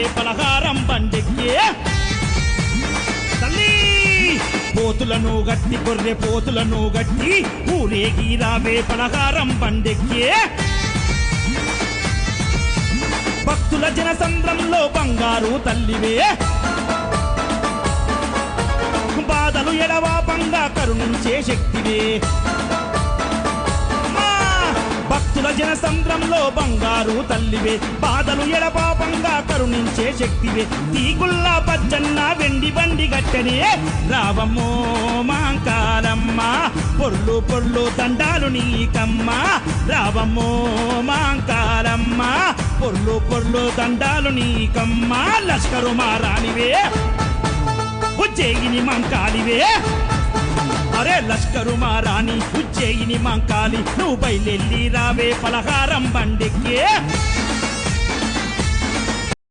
రావే పలహారం బండెక్కి తల్లి పోతులను గట్టి గొర్రె పోతులను గట్టి ఊరేగి రావే పలహారం బండెక్కి భక్తుల జనసంద్రంలో బంగారు తల్లివే బాధలు ఎడవాపంగా కరుణించే శక్తివే భక్తుల జనసంద్రంలో బంగారు తల్లివే బాధలు ఎడపాపంగా కరుణించే శక్తివే తీగుల్లా పచ్చన్న వెండి బండి గట్టనే రావమ్మో మాంకాలమ్మ పొర్లు పొర్లు దండాలు నీకమ్మ రావమ్మో మాంకాలమ్మ పొర్లు పొర్లు దండాలు నీకమ్మ లష్కరు మారానివే ఉజ్జయిని మంకాలివే అరే లష్కరు మారాని ఉజ్జయిని మంకాలి నువ్వు బయలెల్లి రావే పలహారం బండెక్కి